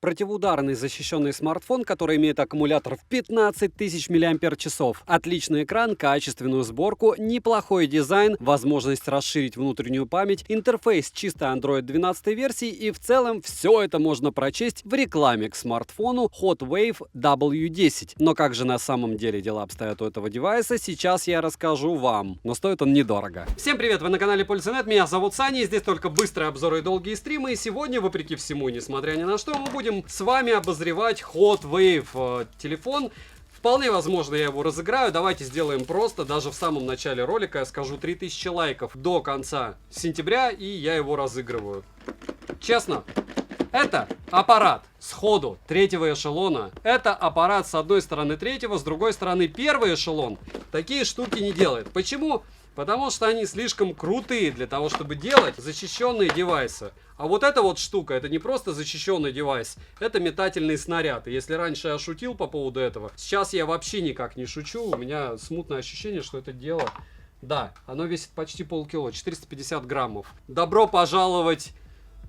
Противоударный защищенный смартфон, который имеет аккумулятор в 15 тысяч мАч. Отличный экран, качественную сборку, неплохой дизайн, возможность расширить внутреннюю память, интерфейс чисто Android 12 версии, и в целом все это можно прочесть в рекламе к смартфону HotWave W10. Но как же на самом деле дела обстоят у этого девайса, сейчас я расскажу вам. Но стоит он недорого. Всем привет, вы на канале Польза.нет, меня зовут Саня, и здесь только быстрые обзоры и долгие стримы. И сегодня, вопреки всему, несмотря ни на что, мы будем с вами обозревать HotWave телефон. Вполне возможно, я его разыграю. Давайте сделаем просто. Даже в самом начале ролика я скажу 3000 лайков до конца сентября, и я его разыгрываю. Честно, это аппарат сходу третьего эшелона. Это аппарат с одной стороны третьего, с другой стороны первый эшелон. Такие штуки не делает. Почему? Потому что они слишком крутые для того, чтобы делать защищенные девайсы. А вот эта вот штука, это не просто защищенный девайс, это метательный снаряд. И если раньше я шутил по поводу этого, сейчас я вообще никак не шучу. У меня смутное ощущение, что это дело... Да, оно весит почти полкило, 450 граммов. Добро пожаловать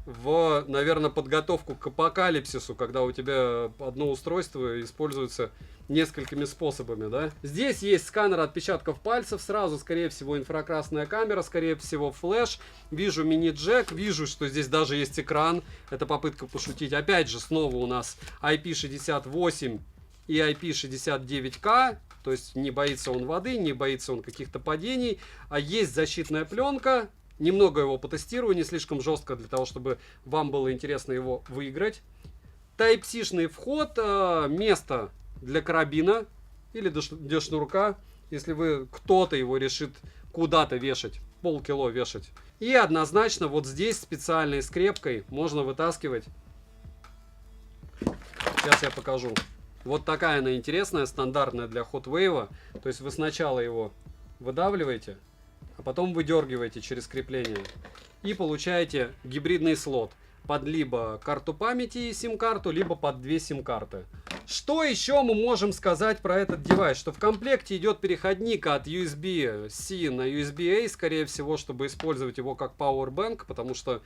в, наверное, подготовку к апокалипсису, когда у тебя одно устройство используется несколькими способами, да? Здесь есть сканер отпечатков пальцев, сразу, скорее всего, инфракрасная камера, скорее всего, флеш. Вижу мини-джек, вижу, что здесь даже есть экран. Это попытка пошутить. Опять же, снова у нас IP68 и IP69K. То есть не боится он воды, не боится он каких-то падений. А есть защитная пленка. Немного его потестирую, не слишком жестко, для того, чтобы вам было интересно его выиграть. Type-C-шный вход, место для карабина или для шнурка, если вы кто-то его решит куда-то вешать, полкило вешать. И однозначно вот здесь специальной скрепкой можно вытаскивать. Сейчас я покажу. Вот такая она интересная, стандартная для HotWave. То есть вы сначала его выдавливаете, а потом выдергиваете через крепление и получаете гибридный слот под либо карту памяти и сим-карту, либо под две сим-карты. Что еще мы можем сказать про этот девайс? Что в комплекте идет переходник от USB-C на USB-A, скорее всего, чтобы использовать его как Powerbank, потому что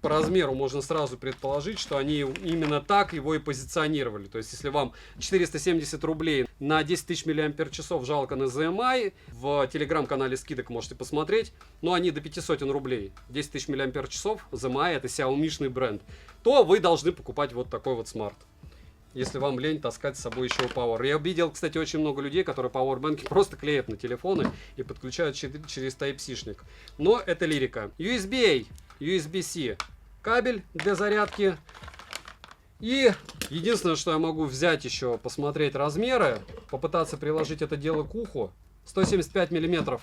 по размеру можно сразу предположить, что они именно так его и позиционировали. То есть, если вам 470 рублей на 10 тысяч мАч жалко на ZMI, в телеграм-канале скидок можете посмотреть, но они до 500 рублей. 10 тысяч мАч, ZMI это Xiaomi-шный бренд, то вы должны покупать вот такой вот смарт. Если вам лень таскать с собой еще Power. Я видел, кстати, очень много людей, которые Powerbank просто клеят на телефоны и подключают через Type-C-шник. Но это лирика. USB-A, USB-C, кабель для зарядки. И единственное, что я могу взять еще, посмотреть размеры, попытаться приложить это дело к уху. 175 мм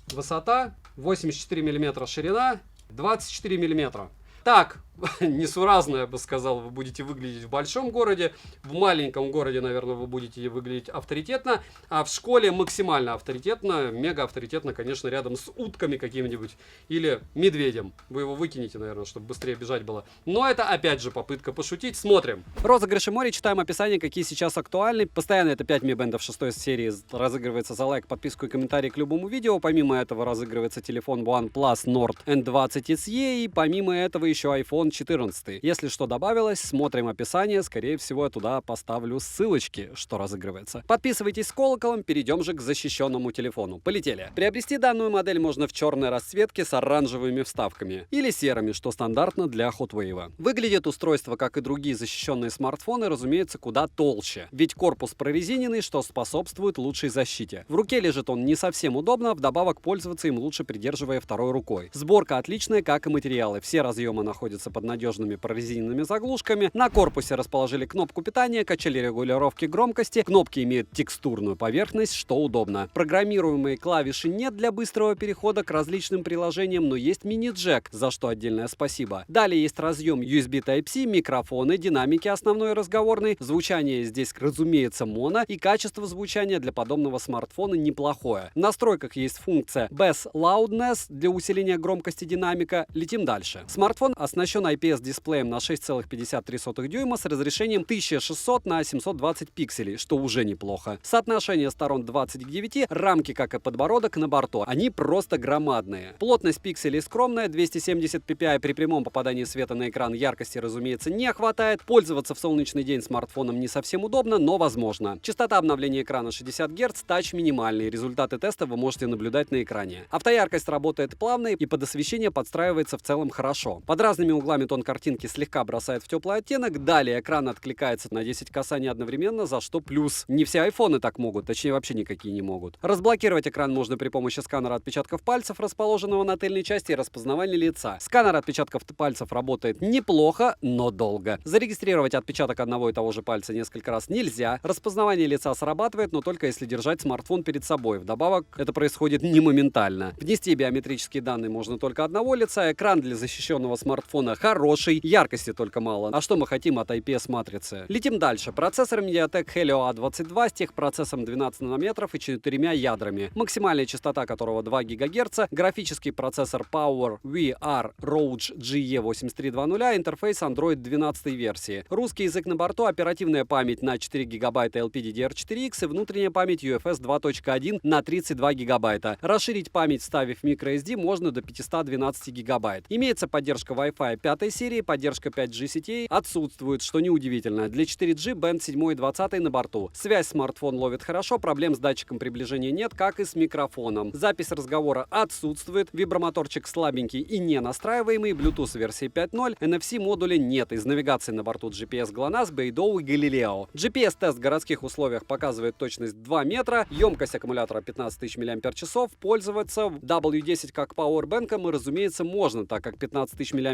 высота, 84 мм ширина, 24 мм. Так, несуразно, я бы сказал, вы будете выглядеть в большом городе. В маленьком городе, наверное, вы будете выглядеть авторитетно. А в школе максимально авторитетно, мега авторитетно, конечно, рядом с утками какими-нибудь или медведем. Вы его выкинете, наверное, чтобы быстрее бежать было. Но это, опять же, попытка пошутить. Смотрим. Розыгрыши море. Читаем описание, какие сейчас актуальны. Постоянно это 5 Mi Band 6 серии разыгрывается за лайк, подписку и комментарий к любому видео. Помимо этого разыгрывается телефон OnePlus Nord N20 SE. И помимо этого еще iPhone 14. Если что добавилось, смотрим описание. Скорее всего, я туда поставлю ссылочки, что разыгрывается. Подписывайтесь с колоколом, перейдем же к защищенному телефону. Полетели. Приобрести данную модель можно в черной расцветке с оранжевыми вставками или серыми, что стандартно для HotWave. Выглядит устройство, как и другие защищенные смартфоны, разумеется, куда толще. Ведь корпус прорезиненный, что способствует лучшей защите. В руке лежит он не совсем удобно, вдобавок пользоваться им лучше, придерживая второй рукой. Сборка отличная, как и материалы. Все разъемы находятся под надежными прорезиненными заглушками. На корпусе расположили кнопку питания, качели регулировки громкости. Кнопки имеют текстурную поверхность, что удобно. Программируемые клавиши нет для быстрого перехода к различным приложениям, но есть мини-джек, за что отдельное спасибо. Далее есть разъем USB Type-C, микрофоны, динамики основной и разговорный. Звучание здесь, разумеется, моно, и качество звучания для подобного смартфона неплохое. В настройках есть функция Bass Loudness для усиления громкости динамика. Летим дальше. Смартфон оснащен оснащен IPS-дисплеем на 6,53 дюйма с разрешением 1600 на 720 пикселей, что уже неплохо. Соотношение сторон 20 к 9, рамки, как и подбородок, на борту. Они просто громадные. Плотность пикселей скромная, 270 ppi. При прямом попадании света на экран яркости, разумеется, не хватает. Пользоваться в солнечный день смартфоном не совсем удобно, но возможно. Частота обновления экрана 60 Гц, тач минимальный. Результаты теста вы можете наблюдать на экране. Автояркость работает плавно и под освещение подстраивается в целом хорошо. Под разными углами тон картинки слегка бросает в теплый оттенок. Далее экран откликается на 10 касаний одновременно, за что плюс. Не все айфоны так могут, точнее вообще никакие не могут. Разблокировать экран можно при помощи сканера отпечатков пальцев, расположенного на тыльной части, и распознавания лица. Сканер отпечатков пальцев работает неплохо, но долго. Зарегистрировать отпечаток одного и того же пальца несколько раз нельзя. Распознавание лица срабатывает, но только если держать смартфон перед собой. Вдобавок, это происходит не моментально. Внести биометрические данные можно только одного лица. Экран для защищенного смартфона хороший, яркости только мало. А что мы хотим от IPS-матрицы? Летим дальше. Процессор MediaTek Helio A22 с техпроцессом 12 нанометров и 4 ядрами, максимальная частота которого 2 ГГц, графический процессор Power VR ROG GE8320, интерфейс Android 12 версии. Русский язык на борту, оперативная память на 4 ГБ LPDDR4X и внутренняя память UFS 2.1 на 32 ГБ. Расширить память, вставив microSD, можно до 512 ГБ. Имеется поддержка Wi-Fi 5 серии, поддержка 5G сетей отсутствует, что неудивительно. Для 4G Band 7 и 20 на борту. Связь смартфон ловит хорошо, проблем с датчиком приближения нет, как и с микрофоном. Запись разговора отсутствует, вибромоторчик слабенький и не настраиваемый, Bluetooth версии 5.0, NFC модуля нет, из навигации на борту GPS GLONASS, Beidou и Galileo. GPS-тест в городских условиях показывает точность 2 метра, емкость аккумулятора 15 тысяч мАч, пользоваться W10 как пауэрбэнком и, разумеется, можно, так как 15 тысяч мАч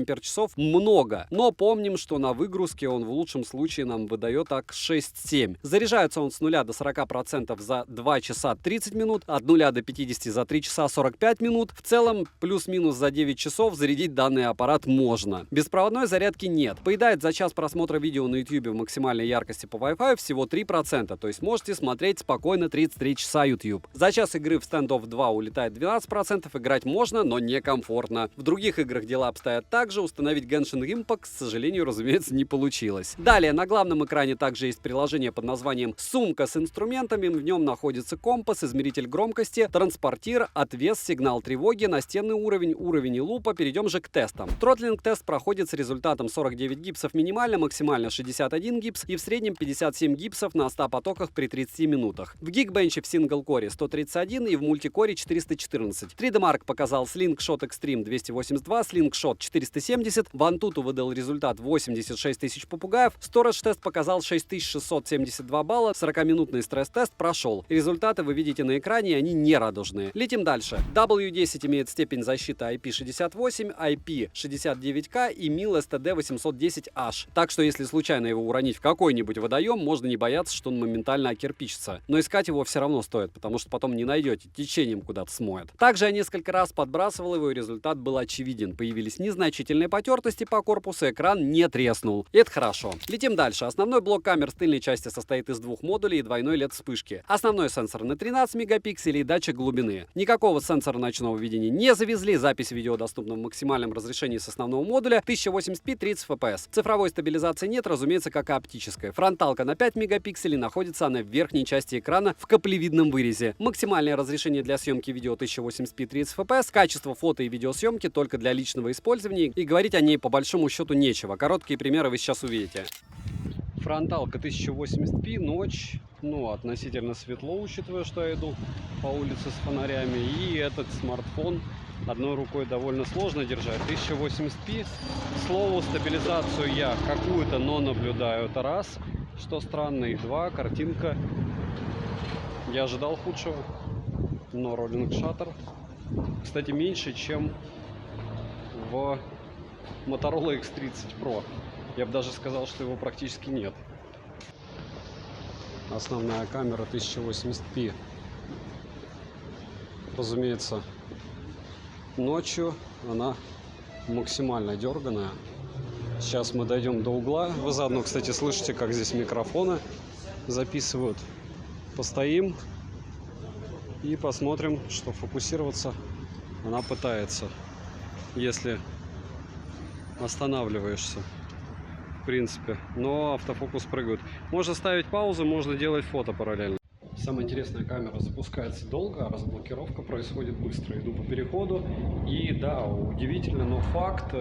много, но помним, что на выгрузке он в лучшем случае нам выдает так 6-7. Заряжается он с 0 до 40% за 2 часа 30 минут, от 0 до 50 за 3 часа 45 минут. В целом, плюс-минус за 9 часов зарядить данный аппарат можно. Беспроводной зарядки нет. Поедает за час просмотра видео на YouTube в максимальной яркости по Wi-Fi всего 3%, то есть можете смотреть спокойно 33 часа YouTube. За час игры в Standoff 2 улетает 12%, играть можно, но некомфортно. В других играх дела обстоят так же, установить Genshin Impact, к сожалению, разумеется, не получилось. Далее, на главном экране также есть приложение под названием «Сумка с инструментами». В нем находится компас, измеритель громкости, транспортир, отвес, сигнал тревоги, настенный уровень, уровень и лупа. Перейдем же к тестам. Тротлинг-тест проходит с результатом 49 гипсов минимально, максимально 61 гипс и в среднем 57 гипсов на 100 потоках при 30 минутах. В Geekbench в сингл-коре 131 и в мультикоре 414. 3D Mark показал Slingshot Extreme 282, Slingshot 470, в Antutu выдал результат 86 тысяч попугаев, Storage тест показал 6672 балла, 40-минутный стресс-тест прошел. Результаты вы видите на экране, они не радужные. Летим дальше. W10 имеет степень защиты IP68, IP69K и MIL STD 810H. Так что если случайно его уронить в какой-нибудь водоем, можно не бояться, что он моментально окирпичится. Но искать его все равно стоит, потому что потом не найдете, течением куда-то смоет. Также я несколько раз подбрасывал его, и результат был очевиден. Появились незначительные потертости по корпусу, экран не треснул. Это хорошо. Летим дальше. Основной блок камер с тыльной части состоит из двух модулей и двойной LED вспышки. Основной сенсор на 13 мегапикселей и датчик глубины. Никакого сенсора ночного видения не завезли. Запись видео доступна в максимальном разрешении с основного модуля 1080p 30 fps. Цифровой стабилизации нет, разумеется, как и оптической. Фронталка на 5 мегапикселей, находится она в верхней части экрана в каплевидном вырезе. Максимальное разрешение для съемки видео 1080p 30 fps. Качество фото и видеосъемки только для личного использования, и говорить о ней по большому счету нечего. Короткие примеры вы сейчас увидите. Фронталка 1080p, ночь, относительно светло, учитывая, что я иду по улице с фонарями. И этот смартфон одной рукой довольно сложно держать. 1080p. К слову, стабилизацию я какую-то, но наблюдаю. Это раз, что странно. И два, картинка. Я ожидал худшего, но роллинг шаттер, кстати, меньше, чем в Motorola X30 Pro. Я бы даже сказал, что его практически нет. Основная камера 1080p. Разумеется, ночью она максимально дерганая. Сейчас мы дойдем до угла. Вы заодно, кстати, слышите, как здесь микрофоны записывают. Постоим и посмотрим, что фокусироваться она пытается. Если останавливаешься, в принципе, но автофокус прыгает. Можно ставить паузу, можно делать фото параллельно. Самое интересное, камера запускается долго, а разблокировка происходит быстро. Иду по переходу, и да, удивительно, но факт,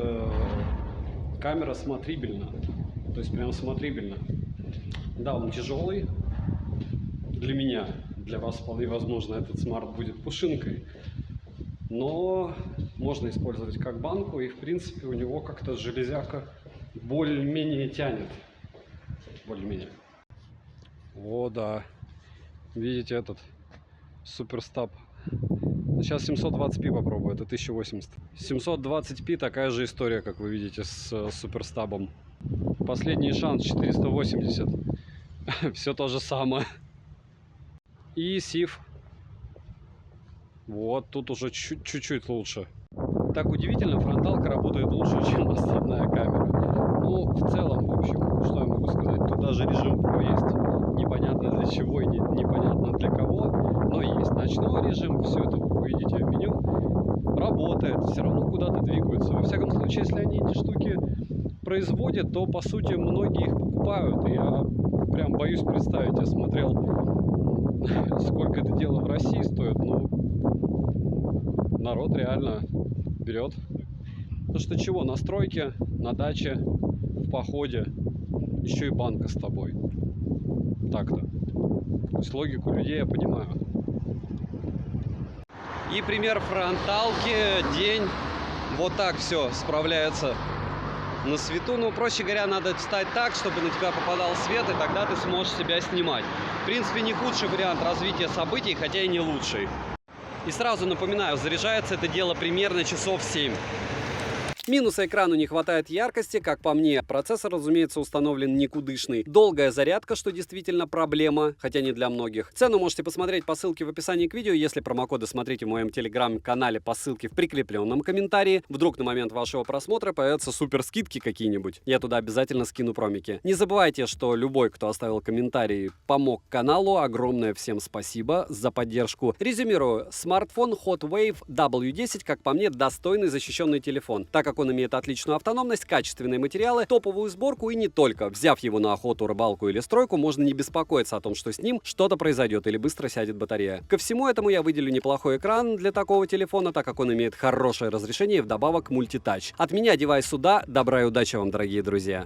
камера смотрибельна. То есть прям смотрибельна. Да, он тяжелый для меня. Для вас вполне возможно этот смарт будет пушинкой. Но можно использовать как банку, и в принципе у него как-то железяка более-менее тянет. Более-менее. О, да. Видите этот суперстаб. Сейчас 720p попробую, это 1080. 720p такая же история, как вы видите, с суперстабом. Последний шанс 480. Все то же самое. И SIF. Вот, тут уже чуть-чуть лучше. Так удивительно, фронталка работает лучше, чем основная камера. Ну, в целом, в общем, что я могу сказать? Тут даже режим Pro есть. Непонятно для чего и непонятно для кого, но есть. Ночной режим, все это вы видите в меню. Работает, все равно куда-то двигаются. Во всяком случае, если они эти штуки производят, то, по сути, многие их покупают. И я прям боюсь представить, я смотрел, сколько это дело в России стоит. Ну, народ реально берет. Потому что чего? На стройке, на даче, в походе, еще и банка с тобой. Так-то. То есть логику людей я понимаю. И пример фронталки. День. Вот так все справляется на свету. Ну, проще говоря, надо встать так, чтобы на тебя попадал свет, и тогда ты сможешь себя снимать. В принципе, не худший вариант развития событий, хотя и не лучший. И сразу напоминаю, заряжается это дело примерно часов 7. Минуса экрану: не хватает яркости, как по мне. Процессор, разумеется, установлен никудышный. Долгая зарядка, что действительно проблема, хотя не для многих. Цену можете посмотреть по ссылке в описании к видео. Если промокоды смотрите в моем телеграм-канале по ссылке в прикрепленном комментарии. Вдруг на момент вашего просмотра появятся супер скидки какие-нибудь. Я туда обязательно скину промики. Не забывайте, что любой, кто оставил комментарий, помог каналу. Огромное всем спасибо за поддержку. Резюмирую. Смартфон Hot Wave W10, как по мне, достойный защищенный телефон. Так как он имеет отличную автономность, качественные материалы, топовую сборку и не только. Взяв его на охоту, рыбалку или стройку, можно не беспокоиться о том, что с ним что-то произойдет или быстро сядет батарея. Ко всему этому я выделю неплохой экран для такого телефона, так как он имеет хорошее разрешение и вдобавок мультитач. От меня девайс сюда. Добра и удачи вам, дорогие друзья!